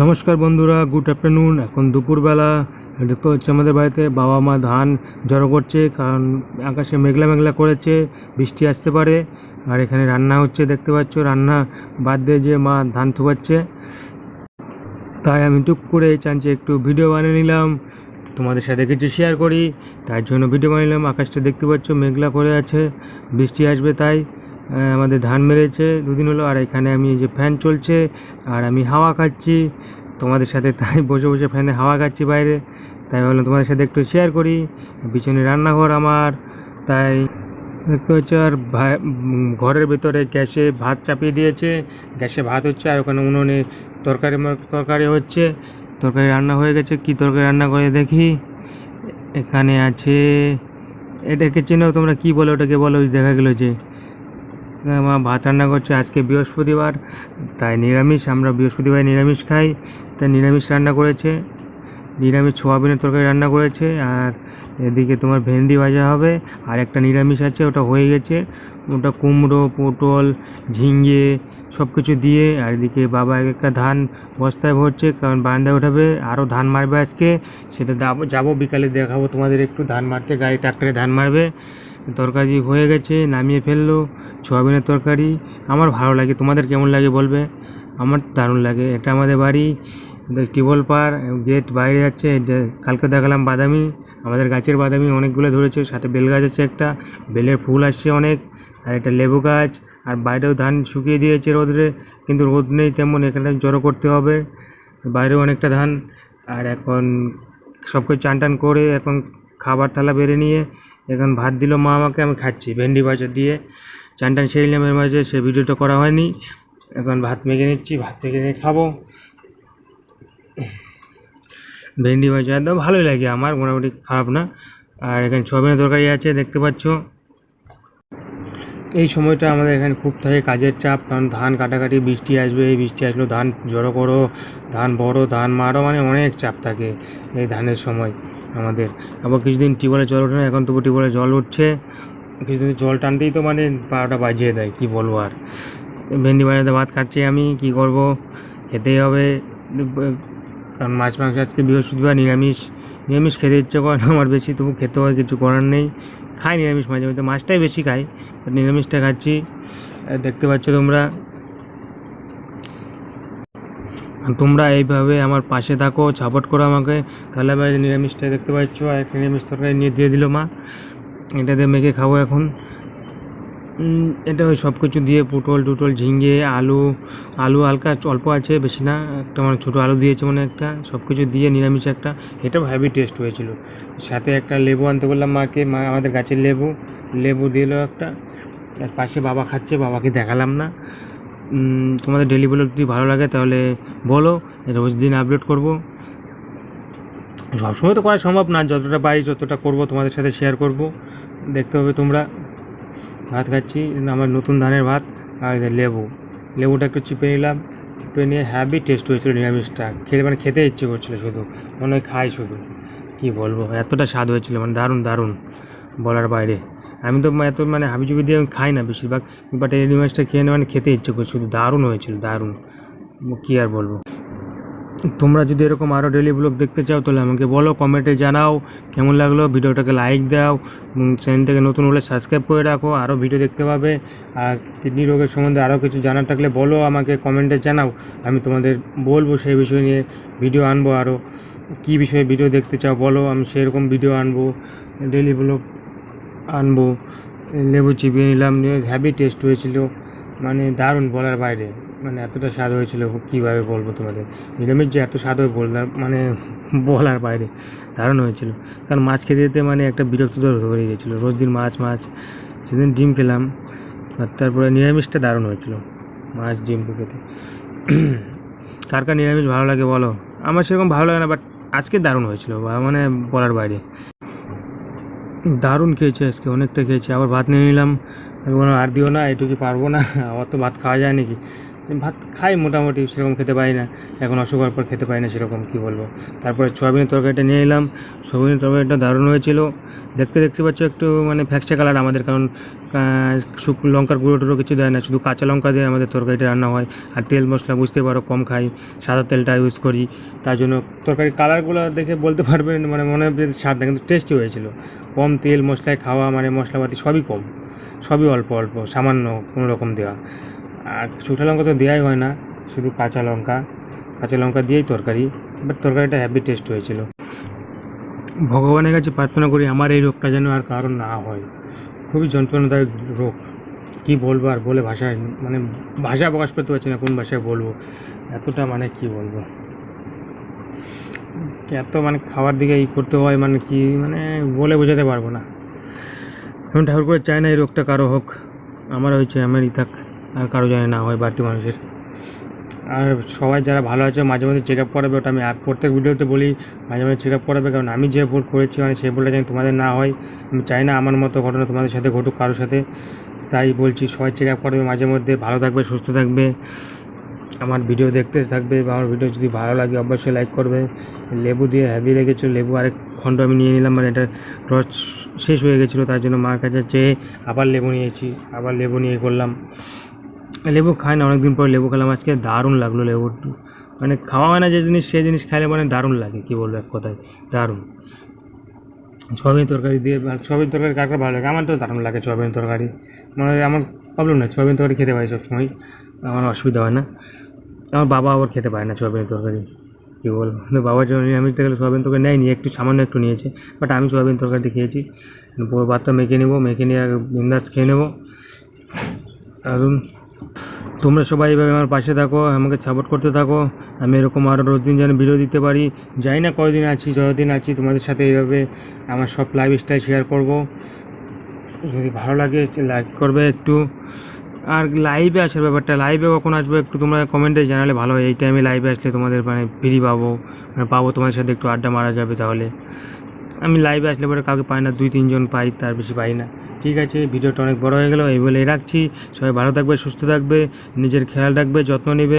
নমস্কার বন্ধুরা, good afternoon. এখন দুপুরবেলা দেখতে হচ্ছে আমাদের বাড়িতে বাবা মা ধান জড়ো করছে, কারণ আকাশে মেঘলা মেঘলা করেছে, বৃষ্টি আসতে পারে। আর এখানে রান্না হচ্ছে, দেখতে পাচ্ছ। রান্না বাদ দিয়ে যে মা ধান থুবাচ্ছে, তাই আমি টুক করে চাঞ্চে একটু ভিডিও বানিয়ে নিলাম, তোমাদের সাথে কিছু শেয়ার করি, তার জন্য ভিডিও বানালাম। আকাশটা দেখতে পাচ্ছ মেঘলা করে আছে, বৃষ্টি আসবে তাই। আমাদের ধান মেরেছে দুদিন হলো, আর এখানে আমি যে ফ্যান চলছে আর আমি হাওয়া খাচ্ছি তোমাদের সাথে, তাই বসে বসে ফ্যানে হাওয়া খাচ্ছি বাইরে, তাই ভাবলাম তোমাদের সাথে একটু শেয়ার করি। পিছনে রান্নাঘর আমার, তাই দেখতে হচ্ছে। আর ঘরের ভেতরে গ্যাসে ভাত চাপিয়ে দিয়েছে, গ্যাসে ভাত হচ্ছে, আর ওখানে উনুনে তরকারি হচ্ছে। তরকারি রান্না হয়ে গেছে, কি তরকারি রান্না করে দেখি। এখানে আছে, এটাকে চেনো তোমরা, কি বলো ওটাকে, বলো। দেখা গেলো যে মা ভাত রান্না করছে, আজকে বৃহস্পতিবার তাই নিরামিষ, আমরা বৃহস্পতিবার নিরামিষ খাই, তাই নিরামিষ রান্না করেছে। নিরামিষ সোয়াবিনের তরকারি রান্না করেছে, আর এদিকে তোমার ভেন্ডি ভাজা হবে, আর একটা নিরামিষ আছে, ওটা হয়ে গেছে। ওটা কুমড়ো, পটল, ঝিঙে সব কিছু দিয়ে। আর এদিকে বাবা এক একটা ধান বস্তায় ভরছে, কারণ বারান্দায় ওঠাবে, আরও ধান মারবে আজকে। সেটা যাবো বিকালে, দেখাবো তোমাদের একটু ধান মারতে, গাড়ি ট্রাক্টরে ধান মারবে। তরকারি হয়ে গেছে, নামিয়ে ফেললো। সোয়াবিনের তরকারি আমার ভালো লাগে, তোমাদের কেমন লাগে বলবে। আমার দারুণ লাগে। এটা আমাদের বাড়ি, টিউবওয়েল পার, গেট বাইরে যাচ্ছে। কালকে দেখালাম বাদামি, আমাদের গাছের বাদামি অনেকগুলো ধরেছে, সাথে বেল গাছ আছে একটা, বেলের ফুল আসছে অনেক। আর এটা লেবু গাছ। আর বাইরেও ধান শুকিয়ে দিয়েছে রোদে, কিন্তু রোদ নেই তেমন, এখানে জড়ো করতে হবে। বাইরেও অনেকটা ধান। আর এখন সব কিছু চান টান করে এখন খাবার থালা বেড়ে নিয়ে এখন ভাত দিল মা আমাকে, আমি খাচ্ছি ভেন্ডি ভাজা দিয়ে। চান টান সেরে নিলাম, এর মাঝে সে ভিডিওটা করা হয়নি। এখন ভাত মেখে নিচ্ছি, ভাত মেখে নিয়ে খাবো। ভেন্ডি ভাজা একদম ভালোই লাগে আমার, মোটামুটি খারাপ না। আর এখানে সোয়াবিনের তরকারি আছে, দেখতে পাচ্ছ। এই সময়টা আমাদের এখানে খুব থাকে কাজের চাপ, কারণ ধান কাটাকাটি, বৃষ্টি আসবে, এই বৃষ্টি আসলো ধান জড়ো করো, ধান বড়ো, ধান মারো, মানে অনেক চাপ থাকে এই ধানের সময় আমাদের। আবার কিছুদিন টিউবওয়েলে জল ওঠে না, এখন তবু টিউবওয়েলে জল উঠছে। কিছুদিন জল টানতেই তো মানে 12টা বাজিয়ে দেয়, কি বলবো আর। ভেন্ডি ভাজাতে ভাত খাচ্ছি আমি, কি করব, খেতেই হবে। কারণ মাছ মাংস আজকে বৃহস্পতিবার, নিরামিষ। নিরামিষ খেতে ইচ্ছে করে না আমার বেশি, তবু খেতে হয়, কিছু করার নেই। খাই নিরামিষ মাঝে মধ্যে, মাছটাই বেশি খাই, নিরামিষটা খাচ্ছি। দেখতে পাচ্ছ তোমরা। তোমরা এইভাবে আমার পাশে থাকো, সাপোর্ট করো আমাকে, তাহলে আমি নিরামিষটা দেখতে পাচ্ছ। আর একটা নিরামিষ তরকারি নিয়ে দিয়ে দিল মা, এটা দিয়ে মেখে খাবো এখন। এটা ওই সব কিছু দিয়ে পটল টুটল, ঝিঙে, আলু, আলু হালকা অল্প আছে, বেশি না, একটা মানে ছোটো আলু দিয়েছে মানে একটা, সব কিছু দিয়ে নিরামিষ একটা। এটাও হেভি টেস্ট হয়েছিল। সাথে একটা লেবু আনতে বললাম মাকে, মা আমাদের গাছের লেবু, লেবু দিল একটা। আর পাশে বাবা খাচ্ছে, বাবাকে দেখালাম না। তোমাদের ডেলি ব্লগ যদি ভালো লাগে তাহলে বলো, রোজ দিন আপলোড করব। সবসময় তো করা সম্ভব না, যতটা পারি যতটা করব তোমাদের সাথে শেয়ার করব, দেখতে হবে তোমরা। ভাত খাচ্ছি, আমার নতুন ধানের ভাত। আর লেবুটা একটু চিপে নিলাম, চিপে নিয়ে হ্যাভি টেস্ট হয়েছিল নিরামিষটা, খেতে মানে খেতে ইচ্ছে করছিলো শুধু, মনে হয় খাই শুধু, কি বলবো, এতটা স্বাদ হয়েছিল, মানে দারুণ দারুণ, বলার বাইরে। আমি তো এত মানে হাবিজুবি দিয়ে আমি খাই না বেশিরভাগ, বাট এই নিরামিষটা খেয়ে মানে খেতে ইচ্ছে করছে শুধু, দারুণ হয়েছিল, দারুণ, কী আর বলবো। তোমরা যদি এরকম আরও ডেলি ব্লগ দেখতে চাও তাহলে আমাকে বলো, কমেন্টে জানাও কেমন লাগলো, ভিডিওটাকে লাইক দাও, চ্যানেলটাকে নতুন হলে সাবস্ক্রাইব করে রাখো, আরও ভিডিও দেখতে পাবে। আর কিডনি রোগের সম্বন্ধে আরও কিছু জানার থাকলে বলো, আমাকে কমেন্টে জানাও, আমি তোমাদের বলবো সেই বিষয় নিয়ে ভিডিও আনবো। আরও কী বিষয়ে ভিডিও দেখতে চাও বলো, আমি সেরকম ভিডিও আনবো, ডেলি ব্লগ আনবো। লেবু চিবিয়ে নিলাম, হ্যাভি টেস্ট হয়েছিল, মানে দারুণ, বলার বাইরে, মানে এতটা স্বাদ হয়েছিল, কীভাবে বলবো তোমাদের। নিরামিষ যে এত স্বাদ হয়ে বললাম, মানে বলার বাইরে, দারুণ হয়েছিল। কারণ মাছ খেতে যেতে মানে একটা বিরক্ত হয়ে গেছিলো, রোজ দিন মাছ মাছ, সেদিন ডিম খেলাম, আর তারপরে নিরামিষটা দারুণ হয়েছিল, মাছ ডিম খেতে। কার কার নিরামিষ ভালো লাগে বলো, আমার সেরকম ভালো লাগে না, বাট আজকে দারুণ হয়েছিল, মানে বলার বাইরে, দারুণ খেয়েছি আজকে, অনেকটা খেয়েছি। আবার ভাত নিয়ে নিলাম, আর দিও না, এটুকু পারবো না, আবার তো ভাত খাওয়া যায় নাকি, ভাত খাই মোটামুটি, সেরকম খেতে পারি না এখন, অসুখ হওয়ার পর খেতে পারি না সেরকম, কী বলবো। তারপরে সয়াবিনের তরকারিটা নিয়ে এলাম, সয়াবিনের তরকারিটা দারুণ হয়েছিল। দেখতে পাচ্ছ একটু মানে ফ্যাকসা কালার আমাদের, কারণ লঙ্কার গুঁড়ো টুড়ো কিছু দেয় না, শুধু কাঁচা লঙ্কা দিয়ে আমাদের তরকারিটা রান্না হয়। আর তেল মশলা বুঝতে পারো কম খাই, সাদা তেলটা ইউজ করি, তার জন্য তরকারির কালারগুলো দেখে বলতে পারবেন মানে মনে হবে স্বাদ না, কিন্তু টেস্টি হয়েছিল। কম তেল মশলায় খাওয়া, মানে মশলাপাতি সবই কম, সবই অল্প অল্প সামান্য কোনো রকম দেওয়া। আর শুকনো লঙ্কা তো দেওয়াই হয় না, শুধু কাঁচা লঙ্কা দিয়েই তরকারি, বাট তরকারিটা হ্যাভি টেস্ট হয়েছিল। ভগবানের কাছে প্রার্থনা করি আমার এই রোগটা যেন আর কারো না হয়, খুবই যন্ত্রণাদায়ক রোগ, কী বলবো আর বলে ভাষায় মানে ভাষা প্রকাশ করতে পারছি না, কোন ভাষায় বলবো, এতটা মানে কী বলবো, এত মানে খাওয়ার দিকে করতে হয় মানে কি মানে বলে বোঝাতে পারবো না। আমি ঠাকুর করে চাই না এই রোগটা কারো হোক, আমার হয়েছে আমারই থাক, আর কারো জানে না হয় বাড়তি মানুষের। আর সবাই যারা ভালো আছে মাঝে মাঝে চেক আপ করাবে, ওটা আমি আর প্রত্যেক ভিডিওতে বলি মাঝে মাঝে চেক আপ করাবে, কারণ আমি যে ভুল করেছি মানে সেই ভুলটা যেন তোমাদের না হয়, আমি চাই না আমার মতো ঘটনা তোমাদের সাথে ঘটুক কারোর সাথে, তাই বলছি সবাই চেক আপ করাবে মাঝে মধ্যে, ভালো থাকবে সুস্থ থাকবে, আমার ভিডিও দেখতে থাকবে, বা আমার ভিডিও যদি ভালো লাগে অবশ্যই লাইক করবে। লেবু দিয়ে হ্যাভি লেগেছিলো, লেবু আরেক খণ্ড আমি নিয়ে নিলাম, মানে এটা রস শেষ হয়ে গেছিলো, তার জন্য মার কাছে চেয়ে আবার লেবু নিয়েছি, আবার লেবু নিয়ে করলাম। লেবু খাই না অনেকদিন পর লেবু খেলাম আজকে, দারুণ লাগলো লেবু, মানে খাওয়া হয় না যে জিনিস সেই জিনিস খাইলে মানে দারুণ লাগে, কী বলবো এক কথায় দারুণ। সয়াবিন তরকারি দিয়ে, সয়াবিন তরকারি কার কার ভালো লাগে, আমার তো দারুণ লাগে সয়াবিন তরকারি, মানে আমার প্রবলেম না, সয়াবিন তরকারি খেতে পারি সবসময়, আমার অসুবিধা হয় না। আমার বাবা আবার খেতে পারে না সয়াবিন তরকারি, কী বলবো, কিন্তু বাবার জন্য নিরামিষ দেখলে সয়াবিন তরকারি নেয়নি, একটু সামান্য একটু নিয়েছে, বাট আমি সয়াবিন তরকারিতে খেয়েছি। পুরো ভাতটা মেখে নেবো, মেখে নিয়ে বিন্দাস খেয়ে নেবো। আর তোমরা সবাই এইভাবে আমার পাশে থাকো, আমাকে সাপোর্ট করতে থাকো, আমি এরকম আরও রোজ দিন যেন ভিডিও দিতে পারি। জানি না কয়দিন আছি, যতদিন আছি তোমাদের সাথে এইভাবে আমার সব লাইফস্টাইল শেয়ার করব। যদি ভালো লাগে লাইক করবে একটু, আর লাইভে আসার ব্যাপারটা, লাইভে কখন আসবো একটু তোমরা কমেন্টে জানালে ভালো হয়। এই টাইমে লাইভে আসলে তোমাদের মানে ফ্রি পাবো, মানে পাবো তোমাদের সাথে একটু আড্ডা মারা যাবে। তাহলে আমি লাইভে আসলে পরে কাউকে পাই না, 2-3 জন পাই, তার বেশি পাই না। ঠিক আছে, ভিডিওটা অনেক বড় হয়ে গেল, এই বলে রাখছি। সবাই ভালো থাকবে, সুস্থ থাকবে, নিজের খেয়াল রাখবে, যত্ন নেবে।